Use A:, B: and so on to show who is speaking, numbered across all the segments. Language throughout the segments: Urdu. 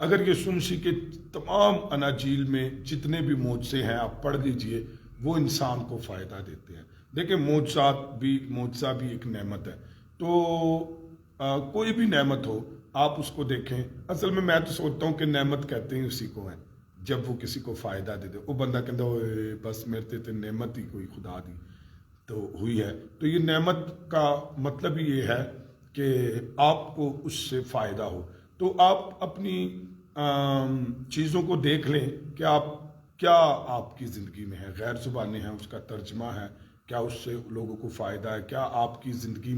A: اگر یسوع مسیح کے تمام اناجیل میں جتنے بھی معجزے ہیں آپ پڑھ لیجئے، وہ انسان کو فائدہ دیتے ہیں۔ دیکھیں معجزہ بھی ایک نعمت ہے، تو کوئی بھی نعمت ہو آپ اس کو دیکھیں۔ اصل میں تو سوچتا ہوں کہ نعمت کہتے ہیں اسی کو ہیں جب وہ کسی کو فائدہ دے دے۔ وہ بندہ کہتا ہے بس میرے تے نعمت ہی کوئی خدا دی تو ہوئی ہے۔ تو یہ نعمت کا مطلب یہ ہے کہ آپ کو اس سے فائدہ ہو، تو آپ اپنی چیزوں کو دیکھ لیں کہ کیا آپ کی زندگی میں ہے۔ غیر زبانیں ہیں، اس کا ترجمہ ہے، کیا اس سے لوگوں کو فائدہ ہے، کیا آپ کی زندگی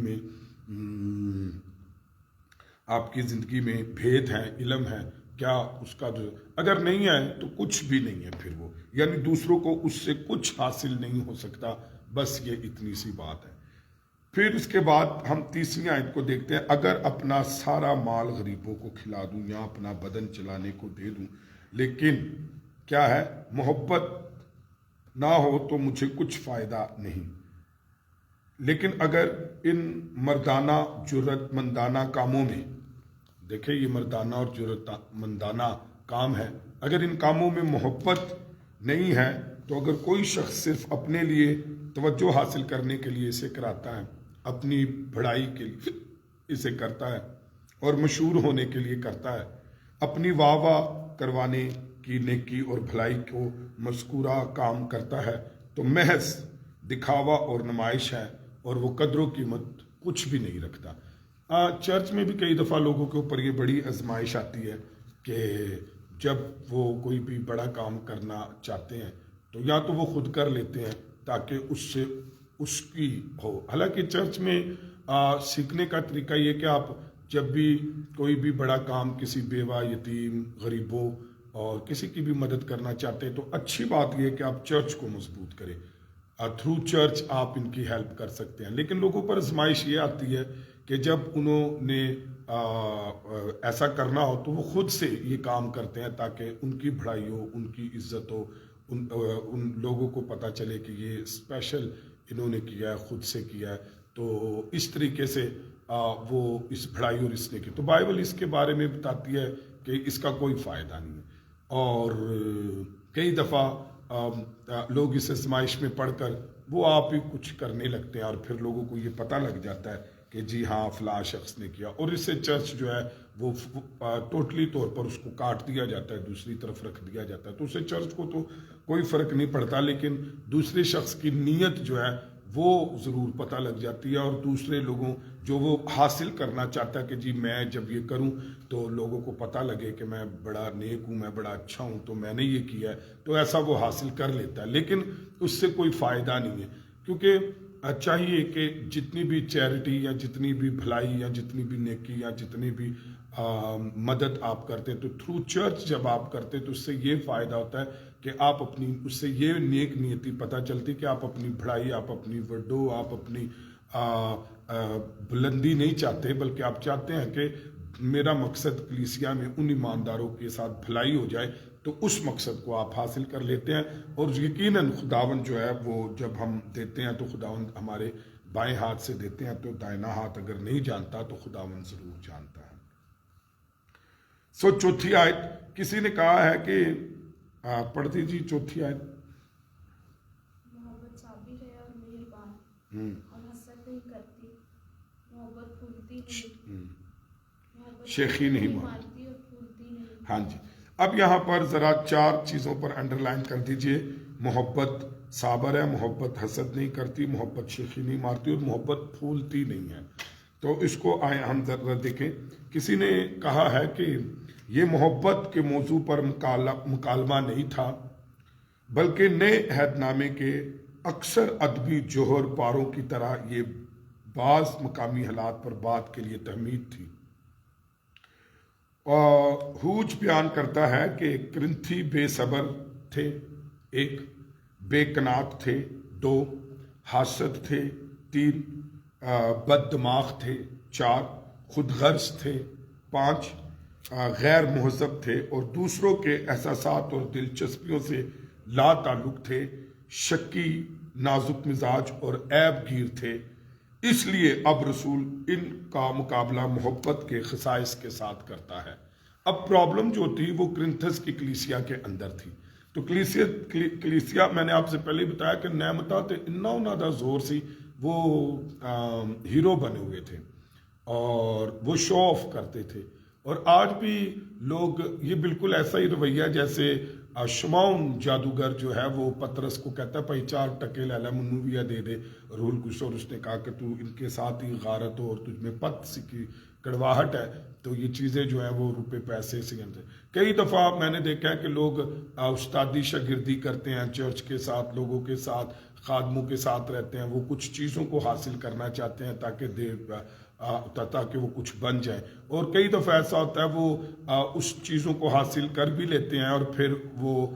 A: میں بھید ہیں، علم ہے، کیا اس کا جو اگر نہیں ہے تو کچھ بھی نہیں ہے پھر وہ، یعنی دوسروں کو اس سے کچھ حاصل نہیں ہو سکتا، بس یہ اتنی سی بات ہے۔ پھر اس کے بعد ہم تیسری آیت کو دیکھتے ہیں، اگر اپنا سارا مال غریبوں کو کھلا دوں یا اپنا بدن چلانے کو دے دوں لیکن کیا ہے محبت نہ ہو تو مجھے کچھ فائدہ نہیں۔ لیکن اگر ان مردانہ جرت مندانہ کاموں میں، دیکھیں یہ مردانہ اور جرت مندانہ کام ہے، اگر ان کاموں میں محبت نہیں ہے تو اگر کوئی شخص صرف اپنے لیے توجہ حاصل کرنے کے لیے اسے کراتا ہے، اپنی بڑائی کے لیے اسے کرتا ہے اور مشہور ہونے کے لیے کرتا ہے، اپنی واہ واہ کروانے کی نیکی اور بھلائی کو مذکورہ کام کرتا ہے تو محض دکھاوا اور نمائش ہے اور وہ قدر و قیمت کچھ بھی نہیں رکھتا۔ چرچ میں بھی کئی دفعہ لوگوں کے اوپر یہ بڑی آزمائش آتی ہے کہ جب وہ کوئی بھی بڑا کام کرنا چاہتے ہیں تو یا تو وہ خود کر لیتے ہیں تاکہ اس سے اس کی ہو۔ حالانکہ چرچ میں سیکھنے کا طریقہ یہ کہ آپ جب بھی کوئی بھی بڑا کام کسی بیوہ، یتیم، غریبوں اور کسی کی بھی مدد کرنا چاہتے ہیں تو اچھی بات یہ ہے کہ آپ چرچ کو مضبوط کریں، تھرو چرچ آپ ان کی ہیلپ کر سکتے ہیں۔ لیکن لوگوں پر آزمائش یہ آتی ہے کہ جب انہوں نے ایسا کرنا ہو تو وہ خود سے یہ کام کرتے ہیں تاکہ ان کی بڑائی ہو، ان کی عزت ہو، ان لوگوں کو پتہ چلے کہ یہ اسپیشل انہوں نے کیا ہے، خود سے کیا ہے، تو اس طریقے سے وہ اس بڑائی اور اس نے کی۔ تو بائبل اس کے بارے میں بتاتی ہے کہ اس کا کوئی فائدہ نہیں ہے، اور کئی دفعہ لوگ اس آزمائش میں پڑھ کر وہ آپ ہی کچھ کرنے لگتے ہیں اور پھر لوگوں کو یہ پتہ لگ جاتا ہے کہ جی ہاں فلاں شخص نے کیا، اور اس سے چرچ جو ہے وہ ٹوٹلی طور پر اس کو کاٹ دیا جاتا ہے، دوسری طرف رکھ دیا جاتا ہے۔ تو اسے چرچ کو تو کوئی فرق نہیں پڑتا، لیکن دوسرے شخص کی نیت جو ہے وہ ضرور پتہ لگ جاتی ہے، اور دوسرے لوگوں جو وہ حاصل کرنا چاہتا ہے کہ جی میں جب یہ کروں تو لوگوں کو پتہ لگے کہ میں بڑا نیک ہوں، میں بڑا اچھا ہوں، تو میں نے یہ کیا ہے، تو ایسا وہ حاصل کر لیتا ہے، لیکن اس سے کوئی فائدہ نہیں ہے۔ کیونکہ چاہیے کہ جتنی بھی چیریٹی یا جتنی بھی بھلائی یا جتنی بھی نیکی یا جتنی بھی مدد آپ کرتے تو تھرو چرچ جب آپ کرتے تو اس سے یہ فائدہ ہوتا ہے کہ آپ اپنی اس سے یہ نیک نیتی پتہ چلتی کہ آپ اپنی بڑائی، آپ اپنی وڈو، آپ اپنی بلندی نہیں چاہتے، بلکہ آپ چاہتے ہیں کہ میرا مقصد کلیسیا میں ان ایمانداروں کے ساتھ بھلائی ہو جائے، تو اس مقصد کو آپ حاصل کر لیتے ہیں۔ اور یقیناً خداوند جو ہے وہ جب ہم دیتے ہیں تو خداوند ہمارے بائیں ہاتھ سے دیتے ہیں، تو دائنا ہاتھ اگر نہیں جانتا تو خداوند ضرور جانتا ہے۔ چوتھی آیت کسی نے کہا ہے کہ پڑھ دیجیے چوتھی آیت۔
B: محبت صابر ہے اور مہربان اور حسد نہیں کرتی، محبت پھولتی نہیں،
A: شیخی نہیں
B: مارتی اور پھولتی نہیں۔
A: ہاں جی، اب یہاں پر ذرا 4 چیزوں پر انڈر لائن کر دیجئے۔ محبت صابر ہے، محبت حسد نہیں کرتی، محبت شیخی نہیں مارتی اور محبت پھولتی نہیں ہے۔ تو اس کو آئے ہم ذرا دیکھیں۔ کسی نے کہا ہے کہ یہ محبت کے موضوع پر مکالمہ نہیں تھا، بلکہ نئے عہد نامے کے اکثر ادبی جوہر پاروں کی طرح یہ بعض مقامی حالات پر بات کے لیے تحمید تھی۔ ہوج بیان کرتا ہے کہ کرنتھی بے صبر تھے، 1 بے قناعت تھے، 2 حاسد تھے، 3 بد دماغ تھے، 4 خود غرض تھے، 5 غیر مہذب تھے اور دوسروں کے احساسات اور دلچسپیوں سے لا تعلق تھے، شکی، نازک مزاج اور عیب گیر تھے۔ اس لیے اب رسول ان کا مقابلہ محبت کے خصائص کے ساتھ کرتا ہے۔ اب پرابلم جو تھی وہ کرنتھس کی کلیسیا کے اندر تھی. تو کلیسیا میں نے آپ سے پہلے بتایا کہ نعمتاں تے انہاں دا زور سی، وہ ہیرو بنے ہوئے تھے اور وہ شو آف کرتے تھے. اور آج بھی لوگ یہ بالکل ایسا ہی رویہ جیسے شمعون جادوگر جو ہے وہ پطرس کو کہتا ہے بھائی 4 ٹکے لے منو بھی دے دے روح القدس، اور اس نے کہا کہ تو ان کے ساتھ ہی غارت ہو اور تجھ میں پت سی کی کڑواہٹ ہے، تو یہ چیزیں جو ہیں وہ روپے پیسے سے اندر. کئی دفعہ میں نے دیکھا ہے کہ لوگ استادی شاگردی کرتے ہیں چرچ کے ساتھ، لوگوں کے ساتھ، خادموں کے ساتھ رہتے ہیں، وہ کچھ چیزوں کو حاصل کرنا چاہتے ہیں تاکہ وہ کچھ بن جائیں، اور کئی دفعہ ایسا ہوتا ہے وہ اس چیزوں کو حاصل کر بھی لیتے ہیں اور پھر وہ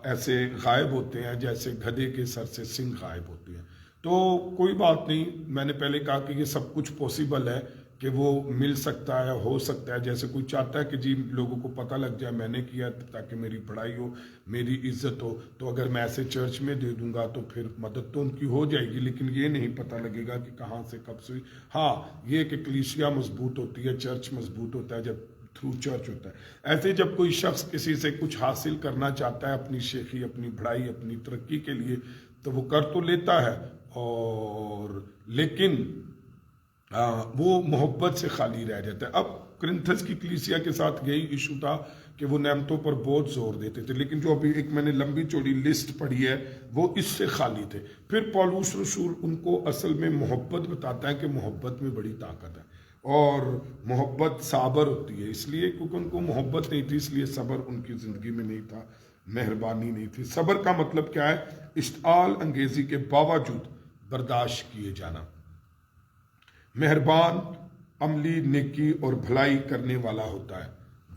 A: ایسے غائب ہوتے ہیں جیسے گدھے کے سر سے سنگ غائب ہوتے ہیں. تو کوئی بات نہیں، میں نے پہلے کہا کہ یہ سب کچھ پاسبل ہے کہ وہ مل سکتا ہے، ہو سکتا ہے. جیسے کوئی چاہتا ہے کہ جی لوگوں کو پتہ لگ جائے میں نے کیا تاکہ میری پڑھائی ہو، میری عزت ہو، تو اگر میں ایسے چرچ میں دے دوں گا تو پھر مدد تو ان کی ہو جائے گی، لیکن یہ نہیں پتہ لگے گا کہ کہاں سے کب سے. ہاں یہ کہ کلیسیا مضبوط ہوتی ہے، چرچ مضبوط ہوتا ہے جب تھرو چرچ ہوتا ہے. ایسے جب کوئی شخص کسی سے کچھ حاصل کرنا چاہتا ہے اپنی شیخی، اپنی بڑھائی، اپنی ترقی کے لیے، تو وہ کر تو لیتا ہے، اور لیکن وہ محبت سے خالی رہ جاتا ہے. اب کرنتھس کی کلیسیا کے ساتھ یہی ایشو تھا کہ وہ نعمتوں پر بہت زور دیتے تھے، لیکن جو ابھی ایک میں نے لمبی چوڑی لسٹ پڑھی ہے وہ اس سے خالی تھے. پھر پولس رسول ان کو اصل میں محبت بتاتا ہے کہ محبت میں بڑی طاقت ہے، اور محبت صابر ہوتی ہے، اس لیے کیونکہ ان کو محبت نہیں تھی، اس لیے صبر ان کی زندگی میں نہیں تھا، مہربانی نہیں تھی. صبر کا مطلب کیا ہے؟ اشتعال انگیزی کے باوجود برداشت کیے جانا. مہربان عملی نیکی اور بھلائی کرنے والا ہوتا ہے.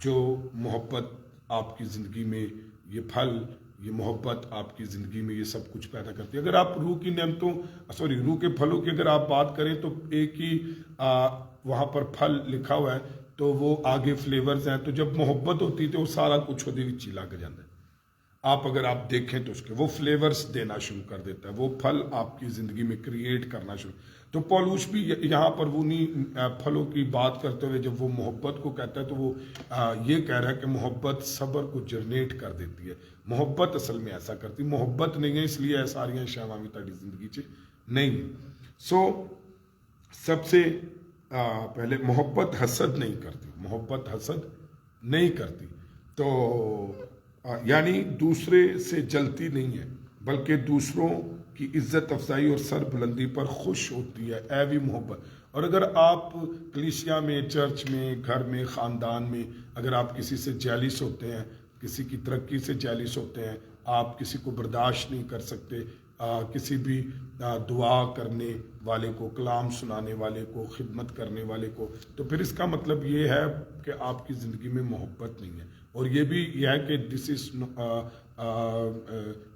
A: جو محبت آپ کی زندگی میں یہ پھل، یہ محبت آپ کی زندگی میں یہ سب کچھ پیدا کرتی ہے. اگر آپ روح کی نعمتوں روح کے پھلوں کی اگر آپ بات کریں تو ایک ہی وہاں پر پھل لکھا ہوا ہے، تو وہ آگے فلیورز ہیں. تو جب محبت ہوتی ہے تو وہ سارا کچھ ہوتے ہوئے چلا کے جاتا ہے. آپ اگر آپ دیکھیں تو اس کے وہ فلیورز دینا شروع کر دیتا ہے، وہ پھل آپ کی زندگی میں کریٹ کرنا شروع. تو پولوس بھی یہاں پر وہ نہیں پھلوں کی بات کرتے ہوئے جب وہ محبت کو کہتا ہے تو وہ یہ کہہ رہا ہے کہ محبت صبر کو جنریٹ کر دیتی ہے. محبت اصل میں ایسا کرتی، محبت نہیں ہے اس لیے ساریاں شامامی تاری زندگی چ نہیں. سو سب سے پہلے محبت حسد نہیں کرتی، محبت حسد نہیں کرتی. تو یعنی دوسرے سے جلتی نہیں ہے بلکہ دوسروں کی عزت افزائی اور سر بلندی پر خوش ہوتی ہے. ایوی محبت. اور اگر آپ کلیسیا میں، چرچ میں، گھر میں، خاندان میں اگر آپ کسی سے جیلس ہوتے ہیں، کسی کی ترقی سے جیلس ہوتے ہیں، آپ کسی کو برداشت نہیں کر سکتے، کسی بھی دعا کرنے والے کو، کلام سنانے والے کو، خدمت کرنے والے کو، تو پھر اس کا مطلب یہ ہے کہ آپ کی زندگی میں محبت نہیں ہے. اور یہ بھی یہ ہے کہ this is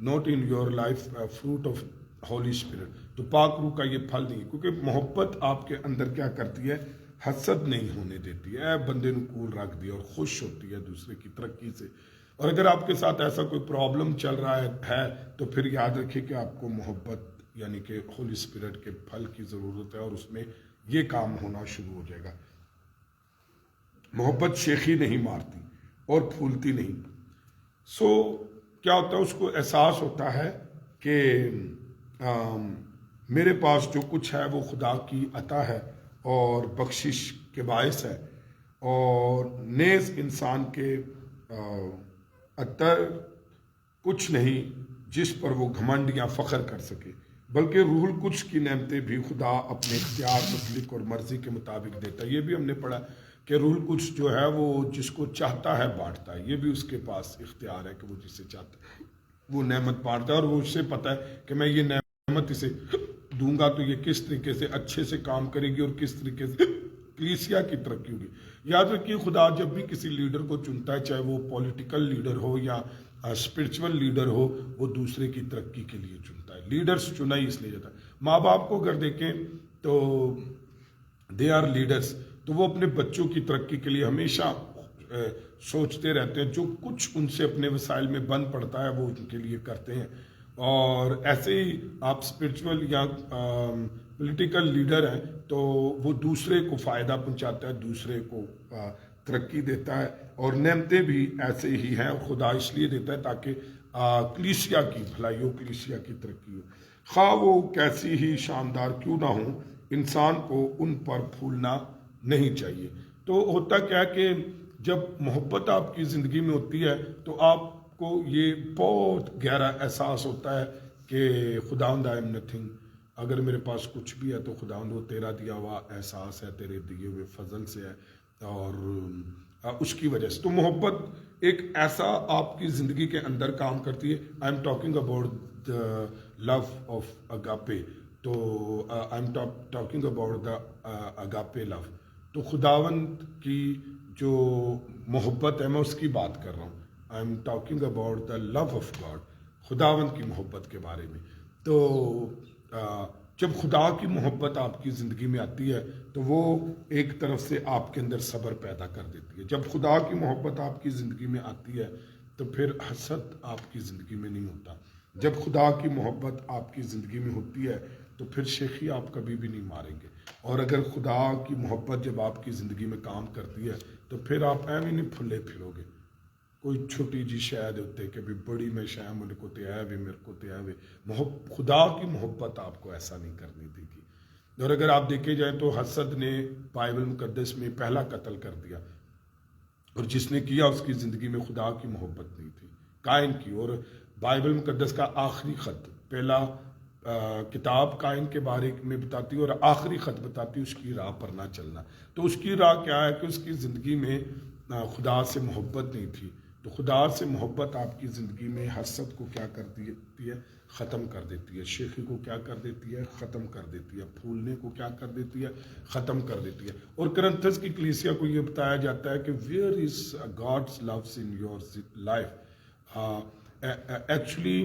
A: not in your life fruit of Holy Spirit. تو پاک روح کا یہ پھل نہیں ہے، کیونکہ محبت آپ کے اندر کیا کرتی ہے؟ حسد نہیں ہونے دیتی ہے، بندے نو کول رکھ دی اور خوش ہوتی ہے دوسرے کی ترقی سے. اور اگر آپ کے ساتھ ایسا کوئی پرابلم چل رہا ہے تو پھر یاد رکھیے کہ آپ کو محبت یعنی کہ ہولی اسپرٹ کے پھل کی ضرورت ہے، اور اس میں یہ کام ہونا شروع ہو جائے گا. محبت شیخی نہیں مارتی اور پھولتی نہیں. سو کیا ہوتا ہے؟ اس کو احساس ہوتا ہے کہ میرے پاس جو کچھ ہے وہ خدا کی عطا ہے اور بخشش کے باعث ہے، اور نیز انسان کے اندر کچھ نہیں جس پر وہ گھمنڈ یا فخر کر سکے، بلکہ روح القدس کی نعمتیں بھی خدا اپنے اختیار، مطلق اور مرضی کے مطابق دیتا ہے. یہ بھی ہم نے پڑھا کہ روح القدس جو ہے وہ جس کو چاہتا ہے بانٹتا ہے. یہ بھی اس کے پاس اختیار ہے کہ وہ جسے چاہتا ہے وہ نعمت بانٹتا ہے، اور وہ اسے پتہ ہے کہ میں یہ نعمت اسے دوں گا تو یہ کس طریقے سے اچھے سے کام کرے گی اور کس طریقے سے کلیسیا کی ترقی ہوگی. یاد رکھیے خدا جب بھی کسی لیڈر کو چنتا ہے، چاہے وہ پولیٹیکل لیڈر ہو یا اسپرچول لیڈر ہو، وہ دوسرے کی ترقی کے لیے چنتا ہے. لیڈرز چنا ہی اس لیے جاتا ہے. ماں باپ کو اگر دیکھیں تو دے آر لیڈرز، تو وہ اپنے بچوں کی ترقی کے لیے ہمیشہ سوچتے رہتے ہیں، جو کچھ ان سے اپنے وسائل میں بن پڑتا ہے وہ ان کے لیے کرتے ہیں. اور ایسے ہی آپ اسپرچول یا پولیٹیکل لیڈر ہیں تو وہ دوسرے کو فائدہ پہنچاتا ہے، دوسرے کو ترقی دیتا ہے اور نعمتیں بھی ایسے ہی ہیں، اور خدا اس لیے دیتا ہے تاکہ کلیسیا کی بھلائی ہو، کلیسیا کی ترقی ہو، خواہ وہ کیسی ہی شاندار کیوں نہ ہوں، انسان کو ان پر پھولنا نہیں چاہیے۔ تو ہوتا کیا ہے کہ جب محبت آپ کی زندگی میں ہوتی ہے تو آپ کو یہ بہت گہرا احساس ہوتا ہے کہ خداوند آئی ایم نتھنگ، اگر میرے پاس کچھ بھی ہے تو خداوند وہ تیرا دیا ہوا احساس ہے، تیرے دیے ہوئے فضل سے ہے، اور اس کی وجہ سے تو محبت ایک ایسا آپ کی زندگی کے اندر کام کرتی ہے۔ I am talking about the love of agape, تو I am talking about the agape love, تو خداوند کی جو محبت ہے میں اس کی بات کر رہا ہوں۔ I am talking about the love of God, خداوند کی محبت کے بارے میں۔ تو جب خدا کی محبت آپ کی زندگی میں آتی ہے تو وہ ایک طرف سے آپ کے اندر صبر پیدا کر دیتی ہے۔ جب خدا کی محبت آپ کی زندگی میں آتی ہے تو پھر حسد آپ کی زندگی میں نہیں ہوتا۔ جب خدا کی محبت آپ کی زندگی میں ہوتی ہے تو پھر شیخی آپ کبھی بھی نہیں ماریں گے، اور اگر خدا کی محبت جب آپ کی زندگی میں کام کرتی ہے تو پھر آپ ایویں نہیں پھلے پھرو گے۔ کوئی چھوٹی جی شاید ہوتے کہ بھی بڑی میں شاید مجھ کو تے آئے میرے کو تے آئے، خدا کی محبت آپ کو ایسا نہیں کرنی دے گی۔ اور اگر آپ دیکھے جائیں تو حسد نے بائبل مقدس میں پہلا قتل کر دیا، اور جس نے کیا اس کی زندگی میں خدا کی محبت نہیں تھی، قائن کی۔ اور بائبل مقدس کا آخری خط، پہلا کتاب قائن کے بارے میں بتاتی ہے اور آخری خط بتاتی ہے اس کی راہ پر نہ چلنا۔ تو اس کی راہ کیا ہے کہ اس کی زندگی میں خدا سے محبت نہیں تھی۔ تو خدا سے محبت آپ کی زندگی میں حسد کو کیا کر دیتی ہے؟ ختم کر دیتی ہے۔ شیخی کو کیا کر دیتی ہے؟ ختم کر دیتی ہے۔ پھولنے کو کیا کر دیتی ہے؟ ختم کر دیتی ہے۔ اور کرنتھس کی کلیسیا کو یہ بتایا جاتا ہے کہ where is God's loves in your life. Actually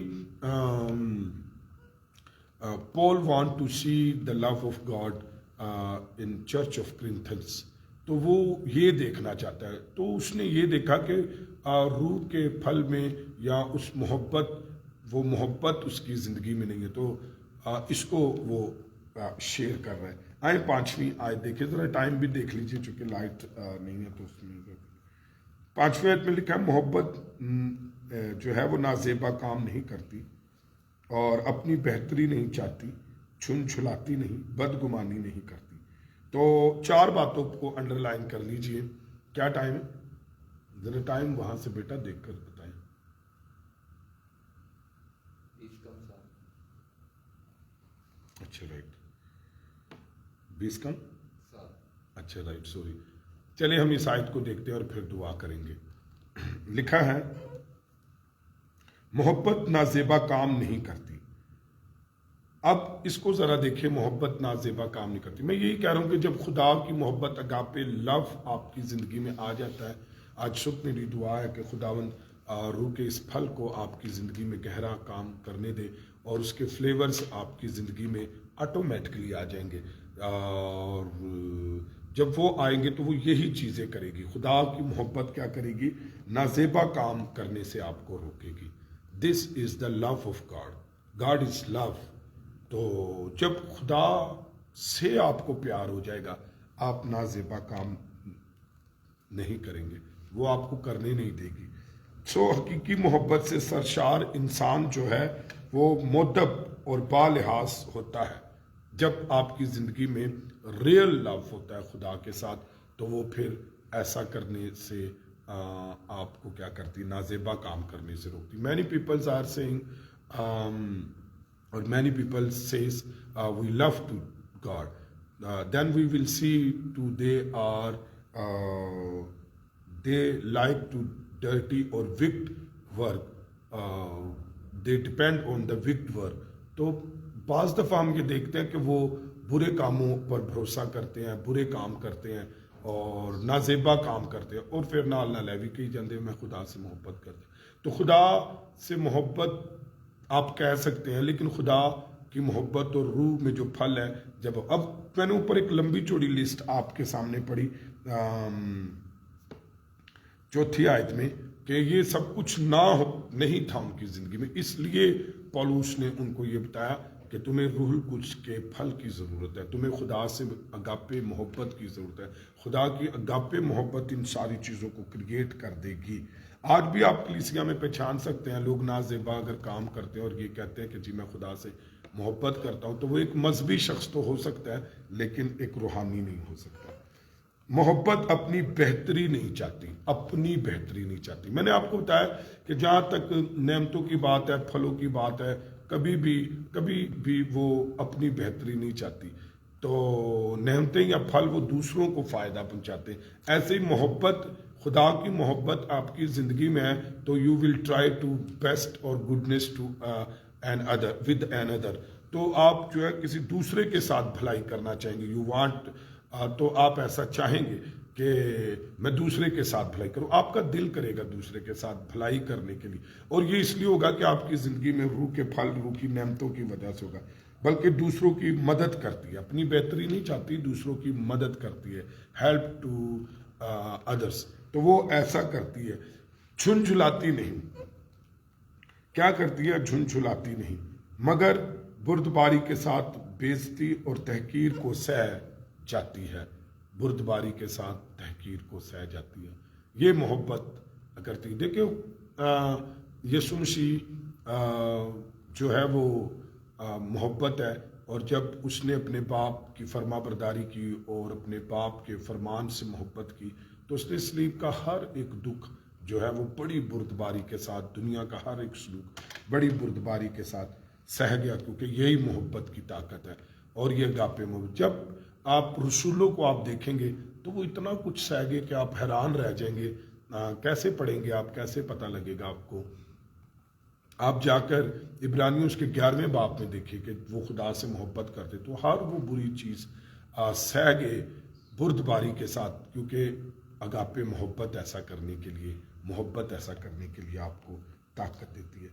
A: Paul want to see the love of God in Church of Corinthians، تو وہ یہ دیکھنا چاہتا ہے۔ تو اس نے یہ دیکھا کہ روح کے پھل میں یا اس محبت، وہ محبت اس کی زندگی میں نہیں ہے، تو اس کو وہ شیئر کر رہا ہے۔ آئیں 5ویں آیت دیکھیں ذرا، ٹائم بھی دیکھ لیجئے چونکہ لائٹ نہیں ہے تو اس میں 5ویں آیت میں لکھا ہے محبت جو ہے وہ نازیبا کام نہیں کرتی اور اپنی بہتری نہیں چاہتی، چھن چھلاتی نہیں، بدگمانی نہیں کرتی۔ تو 4 باتوں کو انڈر لائن کر لیجئے۔ کیا ٹائم ہے؟ ذرا ٹائم وہاں سے بیٹا دیکھ کر بتائیں۔ اچھا رائٹ، 20 کم، اچھا رائٹ، سوری۔ چلے ہم اس آیت کو دیکھتے ہیں اور پھر دعا کریں گے۔ لکھا ہے محبت نازیبا کام نہیں کرتی۔ اب اس کو ذرا دیکھیں، محبت نازیبا کام نہیں کرتی۔ میں یہی کہہ رہا ہوں کہ جب خدا کی محبت اگاپے لو آپ کی زندگی میں آ جاتا ہے، آج صبح میری دعا ہے کہ خداوند روح کے اس پھل کو آپ کی زندگی میں گہرا کام کرنے دے، اور اس کے فلیورز آپ کی زندگی میں آٹومیٹکلی آ جائیں گے، اور جب وہ آئیں گے تو وہ یہی چیزیں کرے گی۔ خدا کی محبت کیا کرے گی؟ نازیبا کام کرنے سے آپ کو روکے گی۔ This is the love of God, God is love. تو جب خدا سے آپ کو پیار ہو جائے گا، آپ نازیبا کام نہیں کریں گے، وہ آپ کو کرنے نہیں دے گی۔ سو حقیقی محبت سے سرشار انسان جو ہے وہ مؤدب اور بالحاظ ہوتا ہے۔ جب آپ کی زندگی میں ریئل لو ہوتا ہے خدا کے ساتھ تو وہ پھر ایسا کرنے سے آپ کو کیا کرتی؟ نازیبا کام کرنے سے روکتی۔ Many peoples are seeing or many people says we love to God, then we will see to they like to dirty or wicked work, they depend on the wicked work۔ تو بعض دفعہ ہم یہ دیکھتے ہیں کہ وہ برے کاموں پر بھروسہ کرتے ہیں، برے کام کرتے ہیں اور نازیبا کام کرتے ہیں، اور پھر نال نہ لے بھی کہی جاندے میں خدا سے محبت کرتے ہیں۔ تو خدا سے محبت آپ کہہ سکتے ہیں، لیکن خدا کی محبت اور روح میں جو پھل ہے، جب اب میں نے اوپر ایک لمبی چوڑی لسٹ آپ کے سامنے پڑھی 4تھی آیت میں کہ یہ سب کچھ نہیں تھا ان کی زندگی میں، اس لیے پولوس نے ان کو یہ بتایا کہ تمہیں روح القدس کے پھل کی ضرورت ہے، تمہیں خدا سے اگاپے محبت کی ضرورت ہے. خدا کی اگاپے محبت ان ساری چیزوں کو کریٹ کر دے گی. آج بھی آپ کلیسیا میں پہچان سکتے ہیں لوگ نازیبا اگر کام کرتے ہیں اور یہ کہتے ہیں کہ جی میں خدا سے محبت کرتا ہوں، تو وہ ایک مذہبی شخص تو ہو سکتا ہے لیکن ایک روحانی نہیں ہو سکتا. محبت اپنی بہتری نہیں چاہتی، اپنی بہتری نہیں چاہتی. میں نے آپ کو بتایا کہ جہاں تک نعمتوں کی بات ہے، پھلوں کی بات ہے، کبھی بھی وہ اپنی بہتری نہیں چاہتی. تو نعمتیں یا پھل وہ دوسروں کو فائدہ پہنچاتے ہیں. ایسے ہی محبت، خدا کی محبت آپ کی زندگی میں ہے تو you will try to best اور goodness to one another with one another. تو آپ جو ہے کسی دوسرے کے ساتھ بھلائی کرنا چاہیں گے. یو وانٹ، تو آپ ایسا چاہیں گے کہ میں دوسرے کے ساتھ بھلائی کروں. آپ کا دل کرے گا دوسرے کے ساتھ بھلائی کرنے کے لیے، اور یہ اس لیے ہوگا کہ آپ کی زندگی میں روح کے پھل، روح کی نعمتوں کی وجہ سے ہوگا. بلکہ دوسروں کی مدد کرتی ہے، اپنی بہتری نہیں چاہتی، دوسروں کی مدد کرتی ہے. Help to others. تو وہ ایسا کرتی ہے، جھنجھلاتی نہیں. کیا کرتی ہے؟ جھنجھلاتی نہیں، مگر بردباری کے ساتھ بےزتی اور تحقیر کو سہ جاتی ہے. بردباری کے ساتھ تحقیر کو سہ جاتی ہے. یہ محبت کرتی. دیکھیں یسوع مسیح جو ہے وہ محبت ہے، اور جب اس نے اپنے باپ کی فرما برداری کی اور اپنے باپ کے فرمان سے محبت کی تو اس نے صلیب کا ہر ایک دکھ جو ہے وہ بڑی بردباری کے ساتھ، دنیا کا ہر ایک سلوک بڑی بردباری کے ساتھ سہ گیا، کیونکہ یہی محبت کی طاقت ہے. اور یہ اگاپے محبت، جب آپ رسولوں کو آپ دیکھیں گے تو وہ اتنا کچھ سہ گے کہ آپ حیران رہ جائیں گے. کیسے پڑھیں گے آپ؟ کیسے پتہ لگے گا آپ کو؟ آپ جا کر عبرانیوں اس کے 11ویں باب میں دیکھیں کہ وہ خدا سے محبت کرتے تو ہر وہ بری چیز سہ گئے بردباری کے ساتھ، کیونکہ اگاپے محبت ایسا کرنے کے لیے، محبت ایسا کرنے کے لیے آپ کو طاقت دیتی ہے.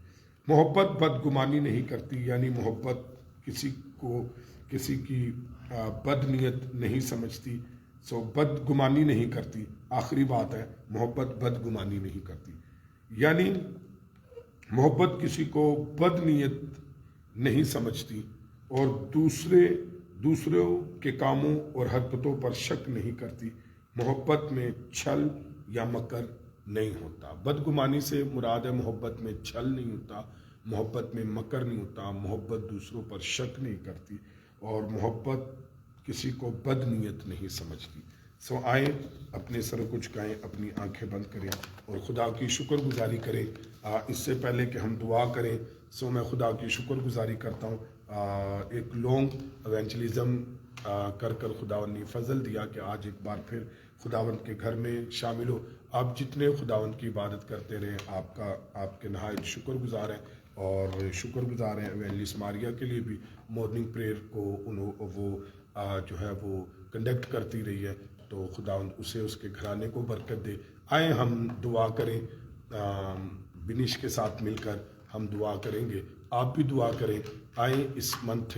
A: محبت بدگمانی نہیں کرتی، یعنی محبت کسی کی بد نیت نہیں سمجھتی. بدگمانی نہیں کرتی. آخری بات ہے، محبت بدگمانی نہیں کرتی، یعنی محبت کسی کو بد نیت نہیں سمجھتی اور دوسروں کے کاموں اور حرکتوں پر شک نہیں کرتی. محبت میں چھل یا مکر نہیں ہوتا. بدگمانی سے مراد ہے محبت میں چھل نہیں ہوتا، محبت میں مکر نہیں ہوتا، محبت دوسروں پر شک نہیں کرتی، اور محبت کسی کو بد نیت نہیں سمجھتی. آئیں اپنے سر کو جھکائیں، اپنی آنکھیں بند کریں اور خدا کی شکر گزاری کریں. اس سے پہلے کہ ہم دعا کریں میں خدا کی شکر گزاری کرتا ہوں. ایک لانگ ایونجلزم کر خداوند نے فضل دیا کہ آج ایک بار پھر خداوند کے گھر میں شامل ہو. آپ جتنے خداوند کی عبادت کرتے رہیں، آپ کے نہایت شکر گزار ہیں، اور شکر گزار ہیں ایونجلسٹ ماریا کے لیے بھی. مارننگ پریئر کو وہ جو ہے وہ کنڈکٹ کرتی رہی ہے، تو خداوند اسے، اس کے گھرانے کو برکت دے. آئیں ہم دعا کریں، بنیش کے ساتھ مل کر ہم دعا کریں گے. آپ بھی دعا کریں. آئیں اس منتھ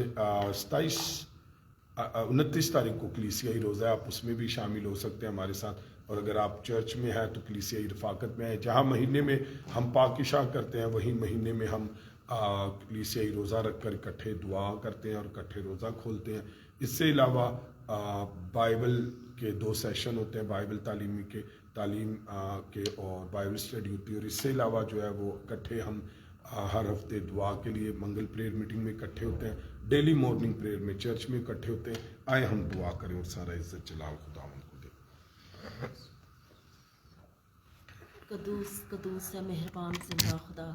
A: 29 تاریخ کو کلیسیائی روزہ ہے، آپ اس میں بھی شامل ہو سکتے ہیں ہمارے ساتھ. اور اگر آپ چرچ میں ہیں تو کلیسیائی رفاقت میں ہیں. جہاں مہینے میں ہم پاکشاہ کرتے ہیں، وہی مہینے میں ہم کلیسیائی روزہ رکھ کر اکٹھے دعا کرتے ہیں اور اکٹھے روزہ کھولتے ہیں. اس سے علاوہ بائبل کے 2 سیشن ہوتے ہیں، بائبل تعلیم کے اور بائبل اسٹڈی ہوتی ہے. اور اس سے علاوہ جو ہے وہ اکٹھے ہم ہر ہفتے دعا کے لیے منگل پریئر میٹنگ میں اکٹھے ہوتے ہیں، ڈیلی مارننگ پریئر میں چرچ میں اکٹھے ہوتے ہیں. آئے ہم دعا کریں اور سارا عزت جلال خداوند کو دیں.
C: قدوس قدوس ہے مہربان زندہ خدا،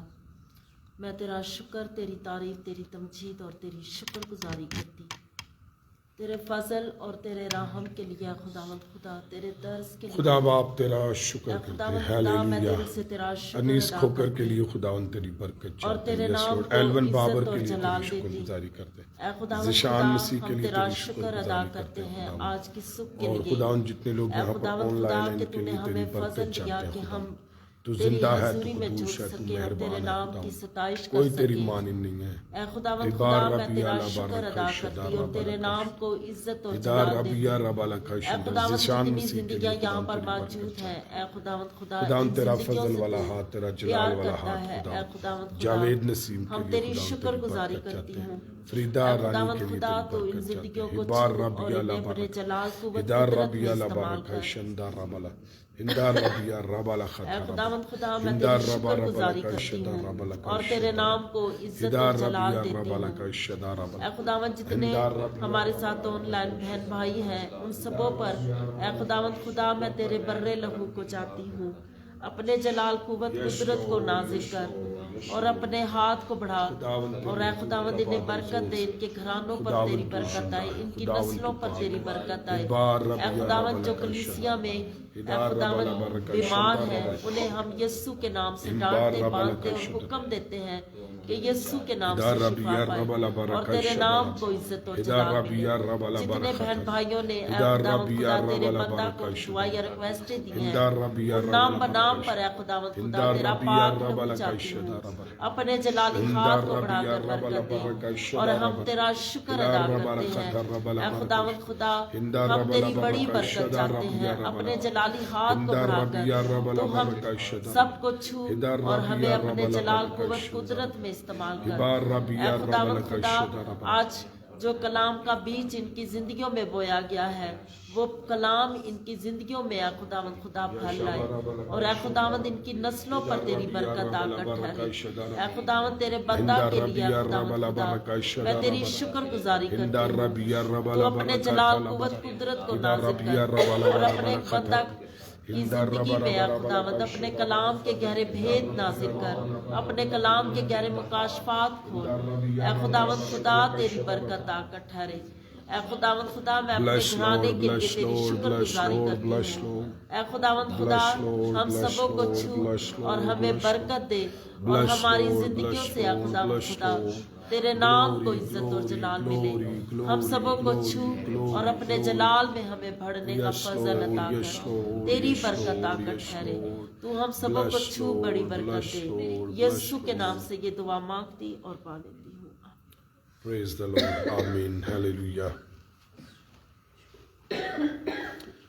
C: میں تیرا شکر، تیری تعریف، تیری تمجید اور تیری شکر گزاری کرتی تیرے فضل اور تیرے رحم کے لیے. خداوند خدا تیرے درس کے لیے
A: خدا باپ تیرا شکر کرتے ہیں. ہیلیلویا. انیس کھوکر کے لیے خداوند تیری برکت چاہتے ہیں. یس لارڈ. ایلون بابر کے لیے تیری شکر گزاری کرتے ہیں. ذیشان مسیح کے لیے تیری شکر گزاری کرتے ہیں
C: آج کی صبح کے
A: اور
C: لیے.
A: خداوند جتنے لوگ یہاں پر آن لائن ہیں ان کے لیے تیری برکت چاہتے ہیں.
C: کہ ہم
A: تو
C: تیری
A: زندہ ہے،
C: حضوری
A: تو
C: میں
A: قدوس
C: جھک
A: ہے، تو
C: سکے اور تیرے
A: مہربان ہے
C: نام
A: خدا،
C: کی ستائش کر
A: کوئی تیری
C: سکے۔
A: مانند نہیں ہے۔
C: اے خداوند
A: ابار
C: خدا، میں
A: ربی
C: تیرا
A: اعلیٰ
C: شکر
A: بارک
C: ادا
A: شدہ
C: کرتی ہوں،
A: رب
C: تیرے
A: العالمین۔
C: نام کو عزت اور
A: ادار
C: جلال
A: ربی
C: دیتی
A: یا
C: ہوں۔
A: رب العالمین،
C: اے
A: شدہ
C: خداوند
A: زشان
C: جتنی
A: مسیح کے لیے
C: زندگیاں یہاں
A: خدا
C: پر
A: تیری
C: موجود
A: برکت
C: ہیں،
A: چاہتے
C: اے خداوند خدا
A: خدا
C: ان
A: تیرا
C: زندگیوں
A: فضل
C: سے
A: والا
C: تو
A: ہاتھ، تیرا
C: پیار
A: جلال والا
C: کرتا
A: ہاتھ
C: ہے۔
A: خدا،
C: اے خداوند خدا،
A: جاوید نسیم کے
C: ہم
A: لیے
C: تیری
A: خدا
C: شکر
A: تیری
C: گزاری
A: برکت
C: کرتی
A: چاہتے
C: ہوں۔
A: ہیں، فریدہ
C: اے
A: رانی
C: خداوند
A: کے لیے
C: خدا،
A: تیری
C: تو ان
A: برکت چاہتے
C: زندگیوں
A: ہیں۔
C: کو
A: ابار
C: چھو
A: ربی
C: اور
A: اعلیٰ
C: انہیں بڑے
A: بارک،
C: جلال قوت
A: ادار
C: قدرت
A: ربی
C: میں
A: اعلیٰ
C: استعمال
A: بارک
C: کر۔
A: شندہ رب العالمین، ہندار ربی یا رب
C: اے
A: العالمین،
C: خداوند خدا، میں
A: ہندار
C: تیری
A: رب
C: شکر گزاری
A: العالمین،
C: کرتی
A: شدہ
C: ہوں
A: رب
C: اور
A: العالمین،
C: تیرے نام کو عزت
A: ادار
C: اور
A: ربی
C: جلال
A: یا
C: دیتی
A: رب
C: ہوں۔
A: العالمین، شدہ رب
C: اے
A: العالمین،
C: خداوند جتنے
A: ہندار ربی
C: ہمارے ساتھ آن لائن بہن بھائی ہیں، ان سبوں پر اے خداوند خدا، میں تیرے برے لہو کو چاہتی ہوں، اپنے جلال قوت قدرت کو نازل کر اور اپنے ہاتھ کو بڑھا، اور اے خداوند انہیں برکت دے، ان کے گھرانوں پر تیری برکت آئے، ان کی نسلوں پر تیری برکت آئے۔ اے خداوند جو کلیسیا میں اے خداوند بیمار ہیں، انہیں ہم یسوع کے نام سے ڈانٹتے باندھتے اور حکم دیتے ہیں کہ یسوع کے نام سے شفا پائے اور تیرے نام کو عزت اور جلال ملے۔ جتنے بہن بھائیوں نے اے خداوند خدا تیرے بندہ کو دعائیں ریکویسٹیں دی ہیں، ان نام بنام پر اے خداوند خدا تیرا پاک لہو چاہتی ہوں، اپنے جلالی ہاتھ کو بڑھا کر برکت دے اور ہم تیرا شکر ادا کرتے ہیں۔ اے خداوند خدا، ہم تیری بڑی برکت چاہتے ہیں، اپنے جلالی ہاتھ کو بڑھا کر تو ہم سب کو چھو اور ہمیں اپنے جلال قوت قدرت میں استعمال کر۔ اے خداوند خدا، آج جو کلام کا بیج ان کی زندگیوں میں بویا گیا ہے، وہ کلام ان کی زندگیوں میں اے خداوند خدا پھل لائے اور اے خداوند ان کی نسلوں پر تیری برکت آ کر ٹھہرے۔ اے خداوند تیرے بندہ کے لیے اے خداوند خدا، میں تیری شکر گزاری کرتی ہوں، تو اپنے جلال قوت قدرت کو نازل کر اور اپنے بندہ کی زندگی میں اے خداوند اپنے کلام کے گہرے بھید نازل کر، اپنے کلام کے گہرے مکاشفات کھول۔ اے خداوند خدا، تیری برکت آ کر ٹھہرے۔ اے خداوند خدا، میں اپنے گھرانے کے لیے تیری شکر گزاری کرتی ہوں۔ اے خداوند خدا، ہم سبوں کو چھو اور ہمیں برکت دے اور ہماری زندگیوں سے اے خداوند خدا تیرے نام کو عزت اور جلال ملے۔ ہم سبوں کو چھو اور اپنے جلال میں ہمیں بڑھنے کا فضل عطا کر، تیری برکت آ کر ٹھہرے۔ تو ہم سبوں کو چھو بڑی برکت دے۔ یسوع کے نام سے یہ دعا مانگتی اور پا لیتی ہوں۔
A: پریز دی لارڈ، آمین، ہیلیلویا۔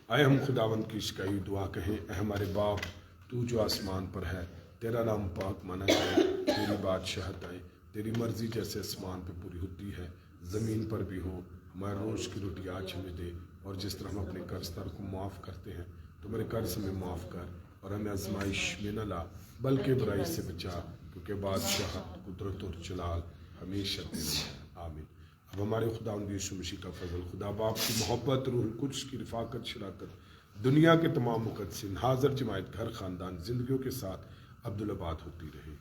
A: آئے ہم خداوند کی شکائی دعا کہیں۔ اے ہمارے باپ، تو جو آسمان پر ہے، تیرا نام پاک مانا جائے، تیری بادشاہت آئے، تیری مرضی جیسے آسمان پہ پوری ہوتی ہے زمین پر بھی ہو۔ ہمارے روز کی روٹی آج ہمیں دے، اور جس طرح ہم اپنے قرض دار کو معاف کرتے ہیں، تو ہمارے قرض ہمیں معاف کر اور ہمیں آزمائش میں نہ لا، بلکہ برائی سے بچا، کیونکہ بادشاہت، قدرت اور جلال ہمیشہ تیرے ہیں۔ آمین۔ اب ہمارے خداوند یسوع مسیح کا فضل، خدا باپ کی محبت، روح القدس کی رفاقت، شراکت، دنیا کے تمام مقدسین، حاضر جماعت، گھر، خاندان، زندگیوں کے ساتھ عبدالآباد ہوتی رہے۔